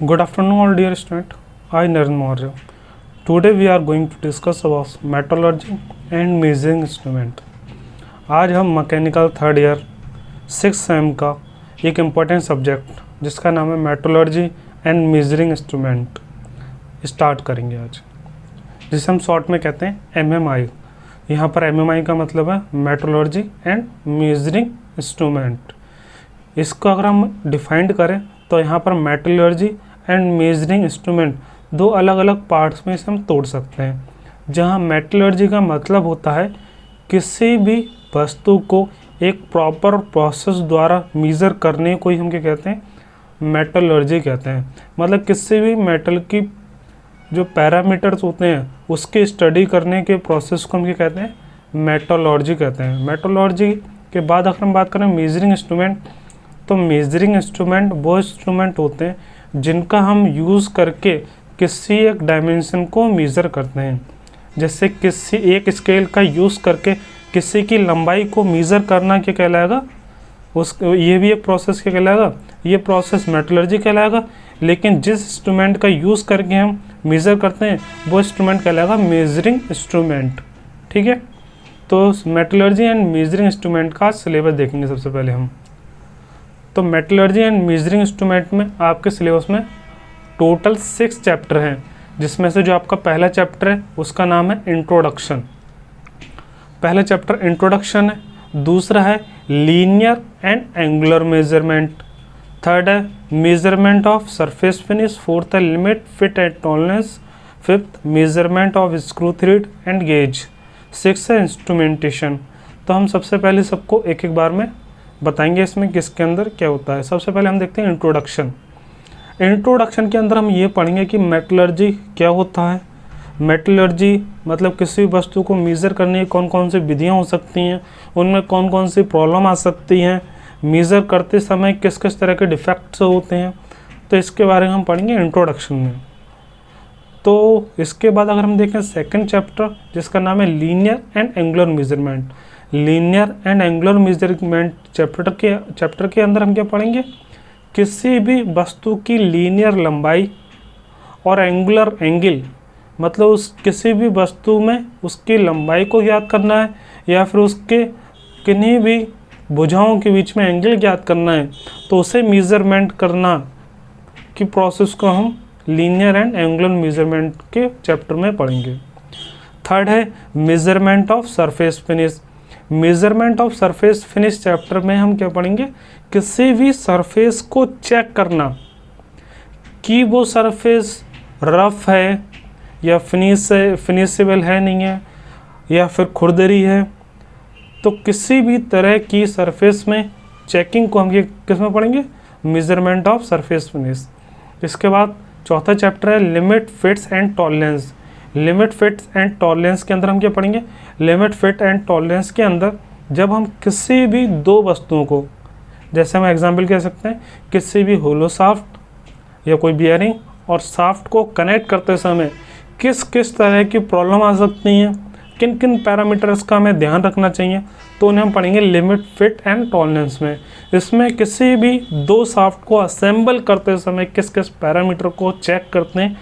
Good afternoon, all dear student. I Narendra Maurya. Today we are going to discuss about metrology and measuring instrument. आज हम mechanical third year 6 same का एक important subject जिसका नाम है metrology and measuring instrument start करेंगे आज, जिसे हम शॉर्ट में कहते हैं MMI. यहाँ पर MMI का मतलब है मेट्रोलॉजी एंड मेजरिंग इंस्ट्रूमेंट. इसको अगर हम डिफाइंड करें तो यहाँ पर मेट्रोलॉजी एंड मेजरिंग इंस्ट्रूमेंट दो अलग अलग पार्ट्स में इसे हम तोड़ सकते हैं. जहाँ मेट्रोलॉजी का मतलब होता है किसी भी वस्तु को एक प्रॉपर प्रोसेस द्वारा मेज़र करने को ही हम क्या कहते हैं, मेट्रोलॉजी कहते हैं. मतलब किसी भी मेटल की जो पैरामीटर्स होते हैं उसके स्टडी करने के प्रोसेस को हम क्या कहते हैं, मेट्रोलॉजी कहते हैं. मेट्रोलॉजी के बाद अगर हम बात करें मेजरिंग इंस्ट्रूमेंट, तो मेजरिंग इंस्ट्रूमेंट वो इंस्ट्रूमेंट होते हैं जिनका हम यूज़ करके किसी एक डायमेंशन को मेज़र करते हैं. जैसे किसी एक स्केल का यूज़ करके किसी की लंबाई को मेज़र करना क्या कहलाएगा, ये भी एक प्रोसेस क्या कहलाएगा, ये प्रोसेस मेट्रोलॉजी कहलाएगा. लेकिन जिस इंस्ट्रूमेंट का यूज़ करके हम मेज़र करते हैं वो इंस्ट्रूमेंट कहलाएगा मेजरिंग इंस्ट्रूमेंट. ठीक है, तो मेट्रोलॉजी एंड मेजरिंग इंस्ट्रूमेंट का सिलेबस देखेंगे सबसे पहले हम. तो मेट्रोलॉजी एंड मेजरिंग इंस्ट्रूमेंट में आपके सिलेबस में टोटल 6 चैप्टर हैं, जिसमें से जो आपका पहला चैप्टर है उसका नाम है इंट्रोडक्शन. पहला चैप्टर इंट्रोडक्शन है. दूसरा है linear and angular measurement. Third है measurement of surface finish. Fourth है limit fit and tolerance. Fifth measurement of screw thread and gauge. Six है इंस्ट्रूमेंटेशन. तो हम सबसे पहले सबको एक एक बार में बताएंगे इसमें किसके अंदर क्या होता है. सबसे पहले हम देखते हैं इंट्रोडक्शन. इंट्रोडक्शन के अंदर हम ये पढ़ेंगे कि मेट्रोलॉजी क्या होता है. मेट्रोलॉजी मतलब किसी वस्तु को मेज़र करने की कौन कौन सी विधियाँ हो सकती हैं, उनमें कौन कौन सी प्रॉब्लम आ सकती हैं, मेज़र करते समय किस किस तरह के डिफेक्ट्स होते हैं. तो इसके बारे में हम पढ़ेंगे इंट्रोडक्शन में. तो इसके बाद अगर हम देखें सेकंड चैप्टर जिसका नाम है linear and angular measurement. Linear and angular measurement chapter के अंदर हम क्या पढ़ेंगे, किसी भी वस्तु की लीनियर लंबाई और एंगुलर एंगल, मतलब उस किसी भी वस्तु में उसकी लंबाई को ज्ञात करना है या फिर उसके किन्हीं भी भुजाओं के बीच में एंगल ज्ञात करना है, तो उसे मेजरमेंट करना की प्रोसेस को हम लीनियर एंड एंगुलर मेजरमेंट के चैप्टर में पढ़ेंगे. थर्ड है measurement of surface finish. Measurement of surface finish chapter में हम क्या पढ़ेंगे, किसी भी सरफेस को चेक करना कि वो सरफेस रफ है या फिनिशेबल है नहीं है या फिर खुरदरी है. तो किसी भी तरह की सरफेस में चेकिंग को हम ये किस में पढ़ेंगे, मेजरमेंट ऑफ सरफेस फिनिश. इसके बाद चौथा चैप्टर है limit fits and tolerance. Limit fits and tolerance के अंदर हम क्या पढ़ेंगे, लिमिट फिट एंड टॉलरेंस के अंदर जब हम किसी भी दो वस्तुओं को, जैसे हम एग्जांपल कह सकते हैं किसी भी होलो शाफ्ट या कोई बियरिंग और शाफ्ट को कनेक्ट करते समय किस किस तरह की प्रॉब्लम आ सकती हैं, किन किन पैरामीटर्स का हमें ध्यान रखना चाहिए, तो उन्हें हम पढ़ेंगे लिमिट फिट एंड टॉलरेंस में. इसमें किसी भी दो शाफ्ट को असेंबल करते समय किस किस पैरामीटर को चेक करते हैं,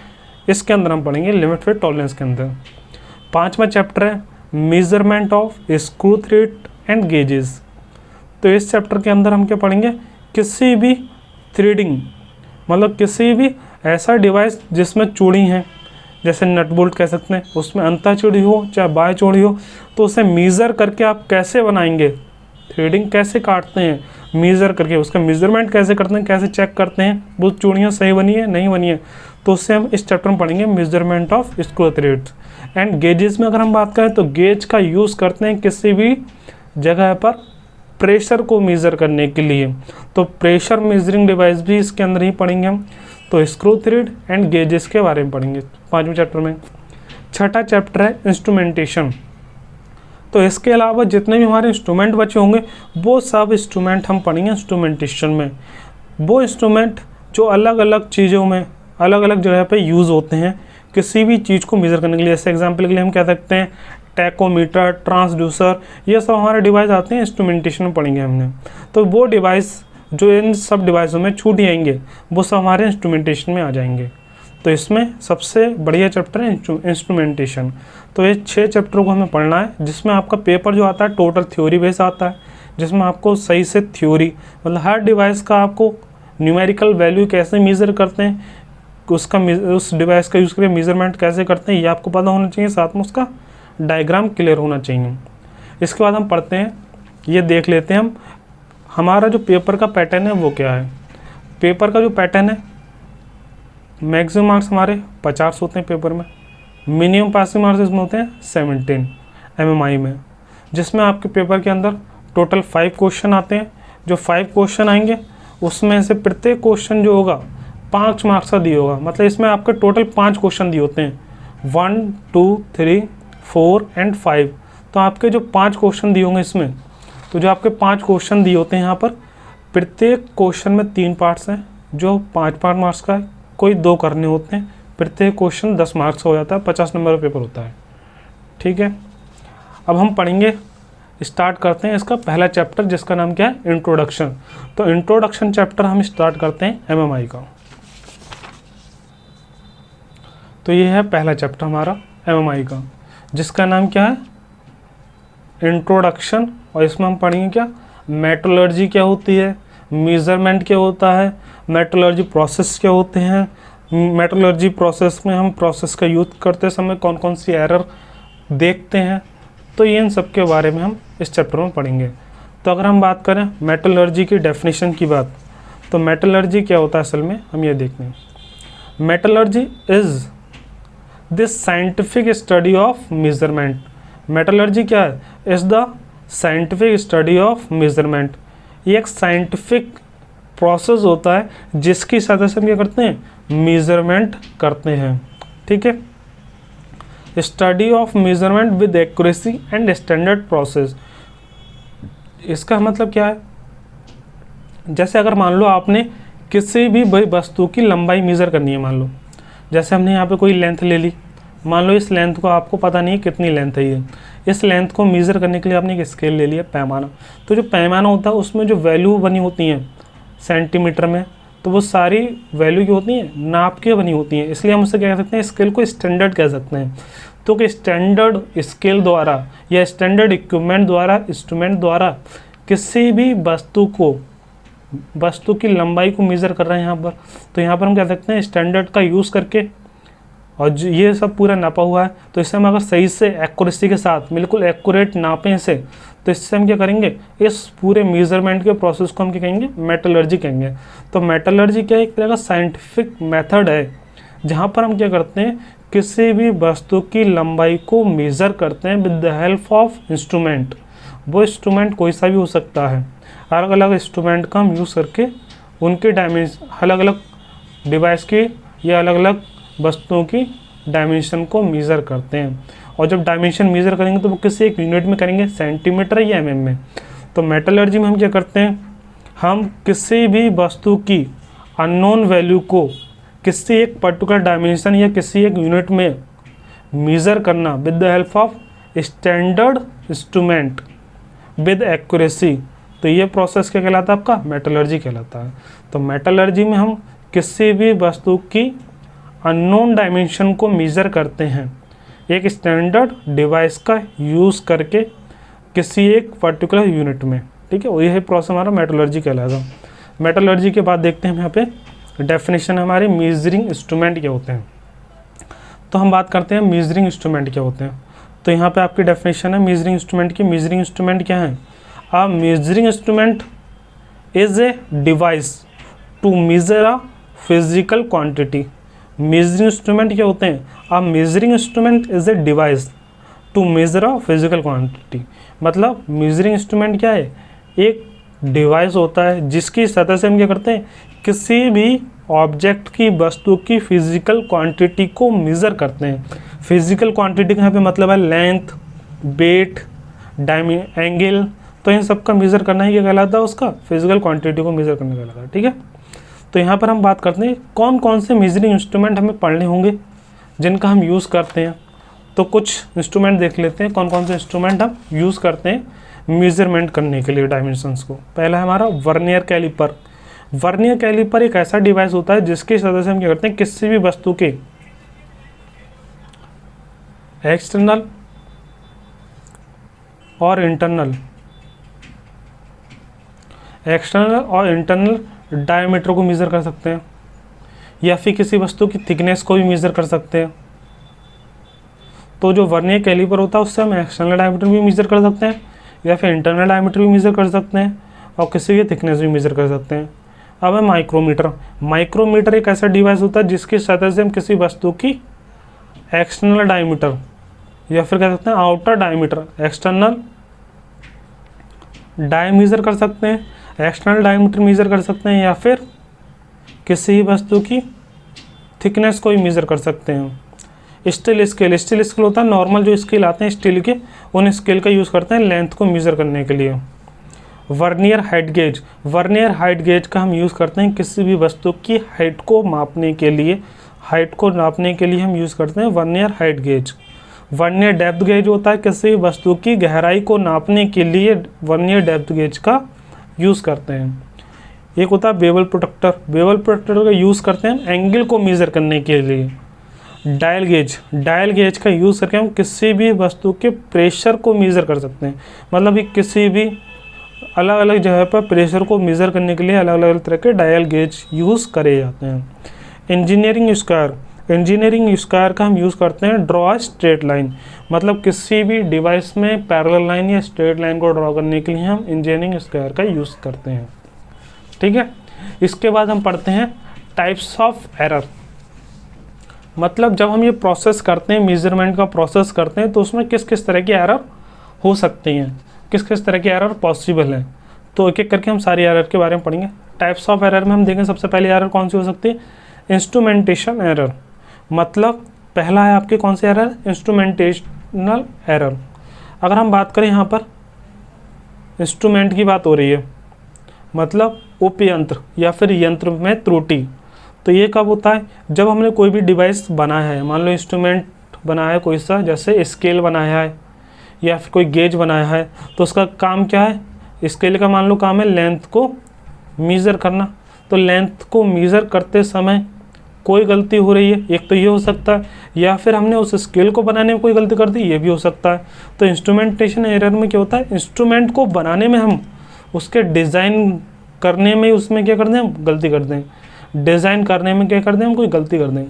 इसके अंदर हम पढ़ेंगे लिमिट फिट टॉलरेंस के अंदर. पांचवा चैप्टर है measurement of screw thread and gauges. तो इस चैप्टर के अंदर हम क्या पढ़ेंगे, किसी भी थ्रेडिंग मतलब किसी भी ऐसा डिवाइस जिसमें चूड़ी हैं, जैसे नट बोल्ट कह सकते हैं, उसमें अंता चूड़ी हो चाहे बाय चूड़ी हो, तो उसे मेज़र करके आप कैसे बनाएंगे, थ्रेडिंग कैसे काटते हैं, मेज़र करके उसका मेज़रमेंट कैसे करते हैं, कैसे चेक करते हैं वो चूड़ियाँ सही बनी है नहीं बनी है, तो उससे हम इस चैप्टर में पढ़ेंगे measurement of screw thread. And gauges में अगर हम बात करें तो गेज का यूज़ करते हैं किसी भी जगह पर प्रेशर को मेज़र करने के लिए, तो प्रेशर मेजरिंग डिवाइस भी इसके अंदर ही पढ़ेंगे हम. तो स्क्रू थ्रेड एंड गेजेस के बारे में पढ़ेंगे पांचवें चैप्टर में. छठा चैप्टर है इंस्ट्रूमेंटेशन. तो इसके अलावा जितने भी हमारे इंस्ट्रूमेंट बचे होंगे वो सब इंस्ट्रूमेंट हम पढ़ेंगे इंस्ट्रूमेंटेशन में. वो इंस्ट्रूमेंट जो अलग अलग चीज़ों में अलग अलग जगह पे यूज़ होते हैं किसी भी चीज़ को मेज़र करने के लिए. जैसे एग्जांपल के लिए हम कह सकते हैं टैकोमीटर, ट्रांसड्यूसर, ये सब हमारे डिवाइस आते हैं इंस्ट्रूमेंटेशन में पढ़ेंगे हमने. तो वो डिवाइस जो इन सब डिवाइसों में छूट जाएंगे वो सब हमारे इंस्ट्रूमेंटेशन में आ जाएंगे। तो इसमें सबसे बढ़िया चैप्टर है इंस्ट्रूमेंटेशन। तो ये 6 चैप्टरों को हमें पढ़ना है, जिसमें आपका पेपर जो आता है टोटल थ्योरी बेस आता है, जिसमें आपको सही से थ्योरी मतलब हर डिवाइस का आपको न्यूमेरिकल वैल्यू कैसे मेज़र करते हैं, उसका उस डिवाइस का यूज़ करके मेज़रमेंट कैसे करते हैं ये आपको पता होना चाहिए, साथ में उसका डायग्राम क्लियर होना चाहिए। इसके बाद हम पढ़ते हैं, ये देख लेते हैं हम हमारा जो पेपर का पैटर्न है वो क्या है। पेपर का जो पैटर्न है, मैक्सिमम मार्क्स हमारे 50 होते हैं पेपर में, मिनिमम पासिंग मार्क्स इसमें होते हैं 17 MMI में, जिसमें आपके पेपर के अंदर टोटल 5 क्वेश्चन आते हैं। जो 5 क्वेश्चन आएंगे उसमें से प्रत्येक क्वेश्चन जो होगा 5 मार्क्स का दिया होगा। मतलब इसमें आपके टोटल 5 क्वेश्चन दिए होते हैं, 1 2 3 4 एंड 5। तो आपके जो 5 क्वेश्चन दिए होंगे इसमें, तो जो आपके 5 क्वेश्चन दिए होते हैं यहाँ पर, प्रत्येक क्वेश्चन में 3 पार्ट्स हैं जो 5-5 मार्क्स का है, कोई 2 करने होते हैं। प्रत्येक क्वेश्चन 10 मार्क्स हो जाता है, 50 नंबर का पेपर होता है। ठीक है, अब हम पढ़ेंगे, स्टार्ट करते हैं इसका पहला चैप्टर जिसका नाम क्या है, इंट्रोडक्शन। तो इंट्रोडक्शन चैप्टर हम स्टार्ट करते हैं MMI का। तो ये है पहला चैप्टर हमारा MMI का, जिसका नाम क्या है, इंट्रोडक्शन। और इसमें हम पढ़ेंगे क्या, मेट्रोलॉजी क्या होती है, मेजरमेंट क्या होता है, मेट्रोलॉजी प्रोसेस क्या होते हैं, मेट्रोलॉजी प्रोसेस में हम प्रोसेस का यूज करते समय कौन कौन सी एरर देखते हैं। तो ये इन सब के बारे में हम इस चैप्टर में पढ़ेंगे। तो अगर हम बात करें मेट्रोलॉजी की डेफिनेशन की बात, तो मेट्रोलॉजी क्या होता है असल में हम ये देखते हैं। Metrology is this scientific study of measurement. Metrology क्या है, is the scientific study of measurement. ये एक साइंटिफिक प्रोसेस होता है जिसकी सहायता से हम क्या करते हैं, मेजरमेंट करते हैं। ठीक है, study of measurement with accuracy and standard process. इसका मतलब क्या है, जैसे अगर मान लो आपने किसी भी वस्तु की लंबाई मेज़र करनी है, मान लो जैसे हमने यहाँ पे कोई लेंथ ले ली, मान लो इस लेंथ को आपको पता नहीं है कितनी लेंथ है ये, इस लेंथ को मेज़र करने के लिए आपने एक स्केल ले लिया, पैमाना। तो जो पैमाना होता है उसमें जो वैल्यू बनी होती हैं सेंटीमीटर में, तो वो सारी वैल्यू की होती हैं, नाप के बनी होती हैं, इसलिए हम उससे क्या कह सकते हैं, स्केल को स्टैंडर्ड कह सकते हैं। तो कि स्टैंडर्ड स्केल द्वारा या स्टैंडर्ड इक्विपमेंट द्वारा, इंस्ट्रूमेंट द्वारा किसी भी वस्तु की लंबाई को मेज़र कर रहे हैं यहाँ पर, तो यहाँ पर हम कह सकते हैं स्टैंडर्ड का यूज़ करके, और ये सब पूरा नापा हुआ है। तो इससे हम अगर सही से एक्यूरेसी के साथ बिल्कुल एक्यूरेट नापें इसे, तो इससे हम क्या करेंगे, इस पूरे मेजरमेंट के प्रोसेस को हम क्या कहेंगे, मेट्रोलॉजी कहेंगे। तो मेट्रोलॉजी क्या है, एक तरह का साइंटिफिक मेथड है जहाँ पर हम क्या करते हैं, किसी भी वस्तु की लंबाई को मेज़र करते हैं with the help of instrument. वो इंस्ट्रूमेंट कोई सा भी हो सकता है, अलग अलग इंस्ट्रूमेंट का हम यूज़ करके उनके डायमेंशन, अलग अलग डिवाइस की या अलग अलग वस्तुओं की डायमेंशन को मेज़र करते हैं। और जब डायमेंशन मेज़र करेंगे तो वो किसी एक यूनिट में करेंगे, सेंटीमीटर या mm में। तो मेट्रोलॉजी में हम क्या करते हैं, हम किसी भी वस्तु की अननोन वैल्यू को किसी एक पर्टिकुलर डायमेंशन या किसी एक यूनिट में मेज़र करना with the help of standard instrument with accuracy. तो ये प्रोसेस क्या कहलाता है, आपका मेट्रोलॉजी कहलाता है। तो मेट्रोलॉजी में हम किसी भी वस्तु की अननोन डायमेंशन को मेज़र करते हैं एक स्टैंडर्ड डिवाइस का यूज़ करके किसी एक पर्टिकुलर यूनिट में। ठीक है, यही प्रोसेस हमारा मेट्रोलॉजी कहलाएगा। मेट्रोलॉजी के बाद देखते हैं हम यहाँ पे डेफिनेशन हमारे मेजरिंग इंस्ट्रूमेंट क्या होते हैं। तो हम बात करते हैं मेजरिंग इंस्ट्रूमेंट क्या होते हैं। तो यहाँ पे आपकी डेफिनेशन है मेजरिंग इंस्ट्रूमेंट की। मेजरिंग इंस्ट्रूमेंट क्या है, a measuring instrument is a device to measure a physical quantity. Measuring instrument क्या होते हैं, a measuring instrument is a device to measure a physical quantity. मतलब मेजरिंग इंस्ट्रूमेंट क्या है, एक डिवाइस होता है जिसकी सतह से हम क्या करते हैं, किसी भी ऑब्जेक्ट की, वस्तु की फिजिकल क्वांटिटी को मेज़र करते हैं। फिजिकल क्वांटिटी का यहाँ पे मतलब है लेंथ, वेट, एंगल। तो इन सब का मेज़र करना ही क्या कहलाता है, उसका फिजिकल क्वांटिटी को मेज़र करने कहलाता है। ठीक है, तो यहाँ पर हम बात करते हैं कौन कौन से मेजरिंग इंस्ट्रूमेंट हमें पढ़ने होंगे जिनका हम यूज़ करते हैं। तो कुछ इंस्ट्रूमेंट देख लेते हैं, कौन कौन से इंस्ट्रूमेंट हम यूज़ करते हैं मेजरमेंट करने के लिए डायमेंशंस को। पहला है हमारा वर्नियर कैलिपर। वर्नियर कैलिपर एक ऐसा डिवाइस होता है जिसकी सहायता से हम क्या करते हैं, किसी भी वस्तु के एक्सटर्नल और इंटरनल डायमीटर को मेज़र कर सकते हैं, या फिर किसी वस्तु की थिकनेस को भी मेज़र कर सकते हैं। तो जो वर्नियर कैलिपर होता है उससे हम एक्सटर्नल डायमीटर भी मेज़र कर सकते हैं, या फिर इंटरनल डायमीटर भी मेज़र कर सकते हैं, और किसी की थिकनेस भी मेज़र कर सकते हैं। अब है माइक्रोमीटर। माइक्रोमीटर एक ऐसा डिवाइस होता है जिसकी सहायता से हम किसी वस्तु की एक्सटर्नल डायमीटर या फिर कह सकते हैं outer diameter, external dia measure कर सकते हैं, एक्सटर्नल डायमीटर मेज़र कर सकते हैं, या फिर किसी वस्तु की थिकनेस को भी मेज़र कर सकते हैं। स्टील स्केल होता है नॉर्मल जो स्केल आते हैं स्टील के, उन स्केल का यूज़ करते हैं लेंथ को मेज़र करने के लिए। वर्नियर हाइट गेज का हम यूज़ करते हैं किसी भी वस्तु की हाइट को मापने के लिए, हम यूज़ करते हैं vernier height gauge. Vernier depth gauge होता है किसी वस्तु की गहराई को नापने के लिए वर्नियर डेप्थ गेज का यूज़ करते हैं। एक होता है बेवल प्रोटेक्टर का यूज़ करते हैं एंगल को मेज़र करने के लिए। डायल गेज का यूज़ करके हम किसी भी वस्तु के प्रेशर को मेज़र कर सकते हैं, मतलब कि किसी भी अलग अलग जगह पर प्रेशर को मेज़र करने के लिए अलग अलग तरह के डायल गेज यूज़ करे जाते हैं। इंजीनियरिंग स्क्वायर का हम यूज़ करते हैं ड्रॉ स्ट्रेट लाइन, मतलब किसी भी डिवाइस में पैरेलल लाइन या स्ट्रेट लाइन को ड्रॉ करने के लिए हम इंजीनियरिंग स्क्वायर का यूज़ करते हैं। ठीक है, इसके बाद हम पढ़ते हैं टाइप्स ऑफ एरर। मतलब जब हम ये प्रोसेस करते हैं, मेजरमेंट का प्रोसेस करते हैं, तो उसमें किस किस तरह की एरर हो सकती हैं, किस किस तरह की एरर पॉसिबल है। तो एक एक करके हम सारी एरर के बारे में पढ़ेंगे। टाइप्स ऑफ एरर में हम देखें सबसे पहले एरर कौन सी हो सकती है, इंस्ट्रूमेंटेशन एरर। मतलब पहला है आपके कौन से एरर, इंस्ट्रूमेंटेशनल एरर। अगर हम बात करें यहाँ पर इंस्ट्रूमेंट की बात हो रही है, मतलब उपयंत्र या फिर यंत्र में त्रुटि। तो ये कब होता है, जब हमने कोई भी डिवाइस बनाया है, मान लो इंस्ट्रूमेंट बनाया है कोई सा, जैसे स्केल बनाया है या फिर कोई गेज बनाया है, तो उसका काम क्या है, स्केल का मान लो काम है लेंथ को मेज़र करना। तो लेंथ को मेज़र करते समय कोई गलती हो रही है, एक तो ये हो सकता है, या फिर हमने उस स्केल को बनाने में कोई गलती कर दी, ये भी हो सकता है। तो इंस्ट्रूमेंटेशन एरर में क्या होता है, इंस्ट्रूमेंट को बनाने में हम उसके डिज़ाइन करने में उसमें क्या कर दें, हम गलती कर दें, डिज़ाइन करने में क्या कर दें, हम कोई गलती कर दें।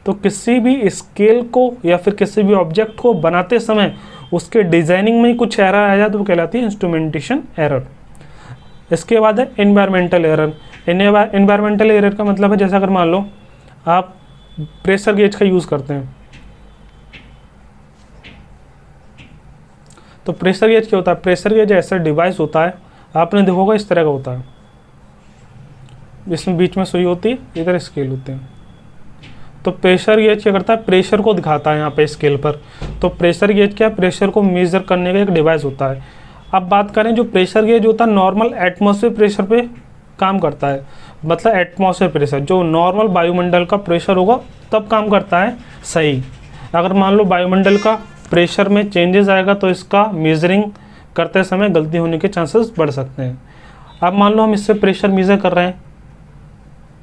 तो किसी भी स्केल को या फिर किसी भी ऑब्जेक्ट को बनाते समय उसके डिज़ाइनिंग में कुछ एरर आ जाए तो वो कहलाती है इंस्ट्रूमेंटेशन एरर। इसके बाद है एनवायरमेंटल एरर। एनवायरमेंटल एरर का मतलब है जैसे अगर मान लो आप प्रेशर गेज का यूज़ करते हैं, तो प्रेशर गेज क्या होता है, प्रेशर गेज ऐसा डिवाइस होता है, आपने देखा होगा इस तरह का होता है, जिसमें बीच में सुई होती है, इधर स्केल होते हैं। तो प्रेशर गेज क्या करता है, प्रेशर को दिखाता है यहाँ पे स्केल पर। तो प्रेशर गेज क्या, प्रेशर को मेज़र करने का एक डिवाइस होता है। अब बात करें जो प्रेशर गेज होता है नॉर्मल एटमॉस्फेयर प्रेशर पे काम करता है, मतलब एटमॉस्फेयर प्रेशर जो नॉर्मल वायुमंडल का प्रेशर होगा तब काम करता है सही। अगर मान लो वायुमंडल का प्रेशर में चेंजेस आएगा तो इसका मेजरिंग करते समय गलती होने के चांसेस बढ़ सकते हैं। अब मान लो हम इससे प्रेशर मेज़र कर रहे हैं,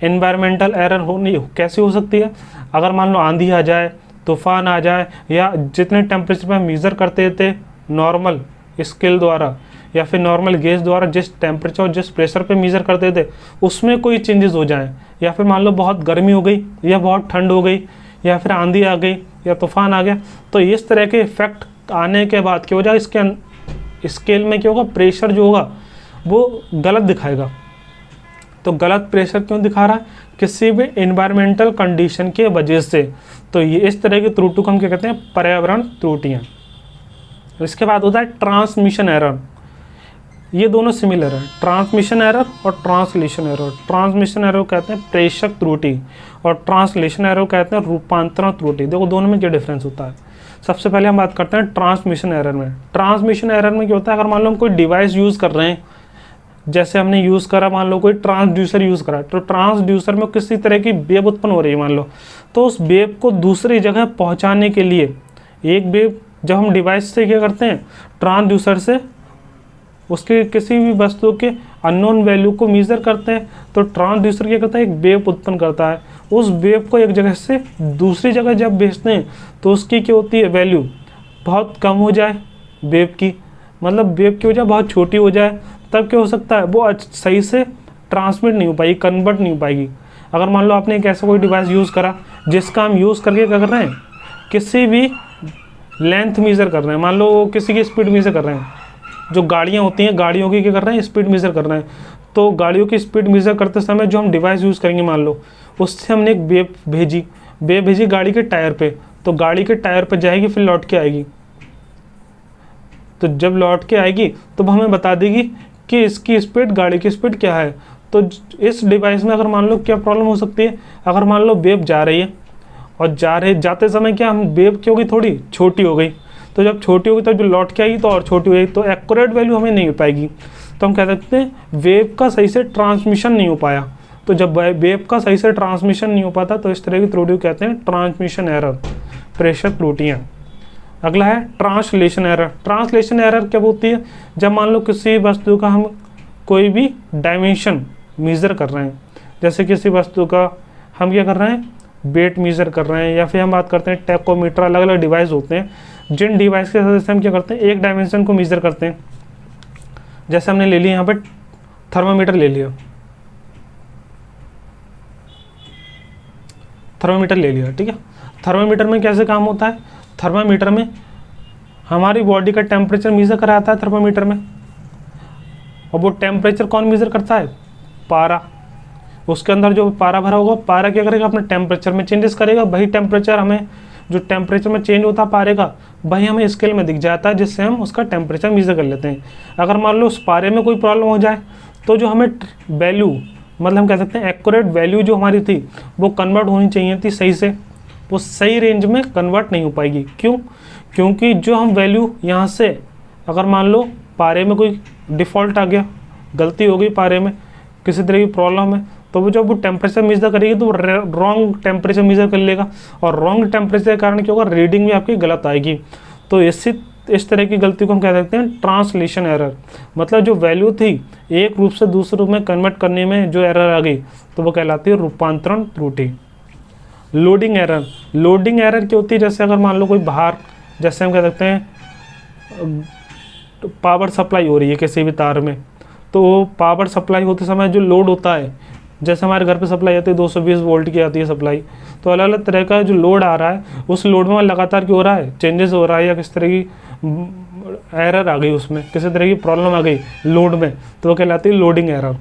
एनवायरमेंटल एरर कैसी हो सकती है, अगर मान लो आंधी आ जाए, तूफान आ जाए, या जितने टेम्परेचर पर मेज़र करते थे नॉर्मल स्केल द्वारा या फिर नॉर्मल गेज द्वारा जिस टेम्परेचर और जिस प्रेशर पे मेज़र करते थे उसमें कोई चेंजेस हो जाएं, या फिर मान लो बहुत गर्मी हो गई या बहुत ठंड हो गई या फिर आंधी आ गई या तूफान आ गया, तो इस तरह के इफेक्ट आने के बाद क्या हो जाए, इसके स्केल में क्या होगा, प्रेशर जो होगा वो गलत दिखाएगा। तो गलत प्रेशर क्यों दिखा रहा है, किसी भी एनवायरमेंटल कंडीशन के वजह से। तो ये इस तरह की त्रुटि को हम क्या कहते हैं, पर्यावरण त्रुटियाँ। इसके बाद होता है ट्रांसमिशन एरर। ये दोनों सिमिलर है, ट्रांसमिशन एरर और ट्रांसलेशन एरर। ट्रांसमिशन एरर कहते हैं प्रेषक त्रुटि और ट्रांसलेशन एरर कहते हैं रूपांतरण त्रुटि। देखो दोनों में क्या डिफरेंस होता है। सबसे पहले हम बात करते हैं ट्रांसमिशन एरर में। ट्रांसमिशन एरर में क्या होता है, अगर मान लो हम कोई डिवाइस यूज़ कर रहे हैं, जैसे हमने यूज़ करा, मान लो कोई ट्रांसड्यूसर यूज़ करा, तो ट्रांसड्यूसर में किसी तरह की वेव उत्पन्न हो रही है मान लो, तो उस वेव को दूसरी जगह पहुँचाने के लिए एक वेव जब हम डिवाइस से क्या करते हैं, ट्रांसड्यूसर से उसके किसी भी वस्तु के अननोन वैल्यू को मेज़र करते हैं तो ट्रांसड्यूसर क्या करता है, एक वेव उत्पन्न करता है। उस वेव को एक जगह से दूसरी जगह जब भेजते हैं तो उसकी क्या होती है, वैल्यू बहुत कम हो जाए वेव की, मतलब वेव की वजह बहुत छोटी हो जाए, तब क्या हो सकता है, वो सही से ट्रांसमिट नहीं हो पाएगी, कन्वर्ट नहीं हो पाएगी। अगर मान लो आपने एक ऐसा कोई डिवाइस यूज़ करा जिसका हम यूज़ करके क्या कर रहे हैं, किसी भी लेंथ मेज़र कर रहे हैं, मान लो किसी की स्पीड मेज़र कर रहे हैं, जो गाड़ियाँ होती हैं गाड़ियों की क्या कर रहे हैं, स्पीड मेज़र कर रहे हैं, तो गाड़ियों की स्पीड मेज़र करते समय जो हम डिवाइस यूज़ करेंगे, मान लो उससे हमने एक वेव भेजी गाड़ी के टायर पे, तो गाड़ी के टायर पे जाएगी, फिर लौट के आएगी। तो जब लौट के आएगी तो वो हमें बता देगी कि इसकी स्पीड, गाड़ी की स्पीड क्या है। तो इस डिवाइस में अगर मान लो क्या प्रॉब्लम हो सकती है, अगर मान लो वेव जा रही है और जाते समय क्या हम वेव क्या होगी, थोड़ी छोटी हो गई, तो जब छोटी होगी तो जो लौट के आएगी तो और छोटी हो जाएगी, तो एक्यूरेट वैल्यू हमें नहीं हो पाएगी। तो हम कह सकते हैं वेव का सही से ट्रांसमिशन नहीं हो पाया। तो जब वेव का सही से ट्रांसमिशन नहीं हो पाता तो इस तरह की त्रुटि को कहते हैं ट्रांसमिशन एरर, प्रेशर त्रुटियाँ। अगला है ट्रांसलेशन एरर। ट्रांसलेशन एरर क्या होती है, जब मान लो किसी वस्तु का हम कोई भी डायमेंशन मेज़र कर रहे हैं, जैसे किसी वस्तु का हम क्या कर रहे हैं, वेट मेज़र कर रहे हैं, या फिर हम बात करते हैं टैकोमीटर, अलग अलग डिवाइस होते हैं जिन डिवाइस के सदस्य हम क्या करते हैं, एक डायमेंशन को मेज़र करते हैं। जैसे हमने ले लिया यहाँ पे थर्मामीटर ले लिया, ठीक है। थर्मामीटर में कैसे काम होता है, थर्मामीटर में हमारी बॉडी का टेम्परेचर मेज़र करा जाता है थर्मामीटर में, और वो टेम्परेचर कौन मेज़र करता है, पारा। उसके अंदर जो पारा भरा होगा, पारा क्या करेगा, अपने टेम्परेचर में चेंजेस करेगा, वही टेम्परेचर हमें, जो टेम्परेचर में चेंज होता है पारे का, वही हमें स्केल में दिख जाता है, जिससे हम उसका टेम्परेचर मेज़र कर लेते हैं। अगर मान लो उस पारे में कोई प्रॉब्लम हो जाए तो जो हमें वैल्यू, मतलब हम कह सकते हैं एक्यूरेट वैल्यू जो हमारी थी वो कन्वर्ट होनी चाहिए थी सही से, वो सही रेंज में कन्वर्ट नहीं हो पाएगी। क्यों, क्योंकि जो हम वैल्यू यहाँ से, अगर मान लो पारे में कोई डिफ़ॉल्ट आ गया, गलती हो गई पारे में, किसी तरह की प्रॉब्लम है, तो वो जब वो टेम्परेचर मेज़र करेगी तो रॉन्ग टेम्परेचर मेज़र कर लेगा, और रॉन्ग टेम्परेचर के कारण क्या होगा, रीडिंग भी आपकी गलत आएगी। तो इस तरह की गलती को हम कह सकते हैं ट्रांसलेशन एरर। मतलब जो वैल्यू थी एक रूप से दूसरे रूप में कन्वर्ट करने में जो एरर आ गई तो वो कहलाती है रूपांतरण त्रुटि। Loading error. लोडिंग एरर क्या होती है, जैसे अगर मान लो कोई बाहर, जैसे हम कह सकते हैं पावर सप्लाई हो रही है किसी भी तार में, तो पावर सप्लाई होते समय जो लोड होता है, जैसे हमारे घर पे सप्लाई आती है 220 वोल्ट की आती है सप्लाई, तो अलग अलग तरह का जो लोड आ रहा है उस लोड में लगातार क्या हो रहा है, चेंजेस हो रहा है, या किस तरह की एरर आ गई, उसमें किसी तरह की प्रॉब्लम आ गई लोड में, तो वो कहलाती है लोडिंग एरर।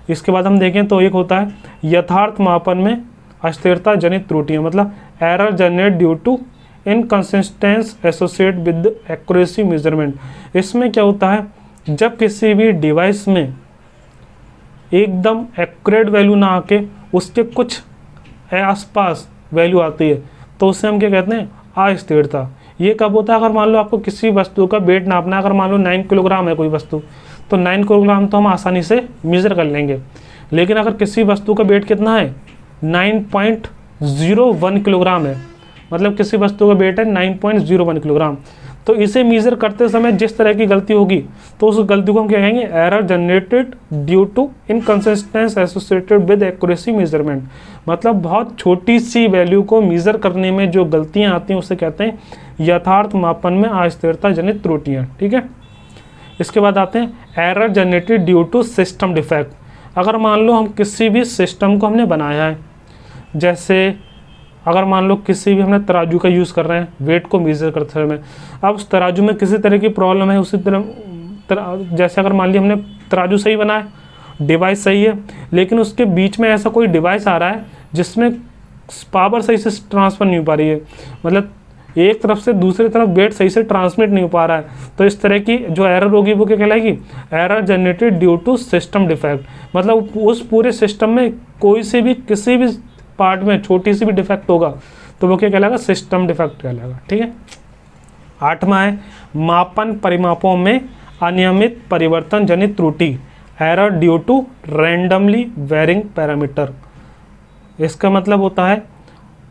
इसके बाद हम देखें तो एक होता है यथार्थ मापन में अस्थिरता जनित त्रुटियाँ, मतलब error generate due to inconsistence associate with accuracy measurement. इसमें क्या होता है, जब किसी भी डिवाइस में एकदम एक्यूरेट वैल्यू ना आके उसके कुछ आसपास वैल्यू आती है तो उसे हम क्या कहते हैं, अस्थिरता। ये कब होता है, अगर मान लो आपको किसी वस्तु का वेट नापना है, अगर मान लो 9 किलोग्राम है कोई वस्तु, तो 9 किलोग्राम तो हम आसानी से मेज़र कर लेंगे, लेकिन अगर किसी वस्तु का वेट कितना है, 9.01 किलोग्राम है, मतलब किसी वस्तु का वेट है 9.01 किलोग्राम, तो इसे मेज़र करते समय जिस तरह की गलती होगी तो उस गलती को हम क्या कहेंगे, error generated due to inconsistence associated with accuracy measurement. मतलब बहुत छोटी सी वैल्यू को मेज़र करने में जो गलतियां आती हैं उसे कहते हैं यथार्थ मापन में अस्थिरता जनित त्रुटियाँ। ठीक है, इसके बाद आते हैं error generated due to system defect. अगर मान लो हम किसी भी सिस्टम को हमने बनाया है, जैसे अगर मान लो किसी भी हमने तराजू का यूज़ कर रहे हैं वेट को मेज़र करते समय, अब उस तराजू में किसी तरह की प्रॉब्लम है, उसी तरह जैसे अगर मान लिया हमने तराजू सही बनाया, डिवाइस सही है, लेकिन उसके बीच में ऐसा कोई डिवाइस आ रहा है जिसमें पावर सही से ट्रांसफ़र नहीं हो पा रही है, मतलब एक तरफ से दूसरी तरफ वेट सही से ट्रांसमिट नहीं हो पा रहा है, तो इस तरह की जो एरर होगी वो क्या कहलाएगी, error generated due to system defect. मतलब उस पूरे सिस्टम में कोई से भी किसी भी पार्ट में छोटी सी भी डिफेक्ट होगा तो वो क्या कहलाएगा, सिस्टम डिफेक्ट कहलाएगा। ठीक है, 8वां है मापन परिमापों में अनियमित परिवर्तन जनित त्रुटि, error due to randomly varying parameter. इसका मतलब होता है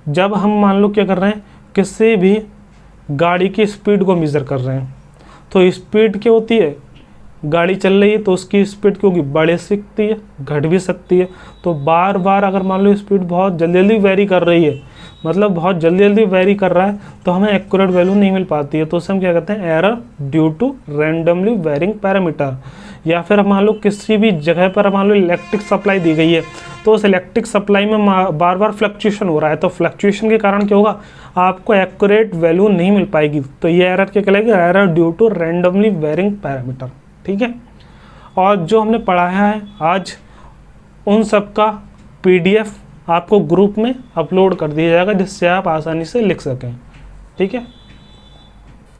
जब हम मान लो क्या कर रहे हैं, किसी भी गाड़ी की स्पीड को मेज़र कर रहे हैं, तो स्पीड क्या होती है, गाड़ी चल रही है तो उसकी स्पीड क्योंकि बढ़ सकती है, घट भी सकती है। तो बार बार अगर मान लो स्पीड बहुत जल्दी जल्दी वेरी कर रही है, मतलब बहुत जल्दी जल्दी वेरी कर रहा है, तो हमें एक्यूरेट वैल्यू नहीं मिल पाती है। तो उसे हम क्या कहते हैं, error due to randomly varying parameter. या फिर मान लो किसी भी जगह पर मान लो इलेक्ट्रिक सप्लाई दी गई है, तो उस इलेक्ट्रिक सप्लाई में बार बार फ्लक्चुएशन हो रहा है, तो फ्लक्चुएशन के कारण क्या होगा, आपको एक्यूरेट वैल्यू नहीं मिल पाएगी। तो ये एरर क्या कहलाएगी, error due to randomly varying parameter. ठीक है। और जो हमने पढ़ाया है आज, उन सब का PDF आपको ग्रुप में अपलोड कर दिया जाएगा, जिससे आप आसानी से लिख सकें। ठीक है।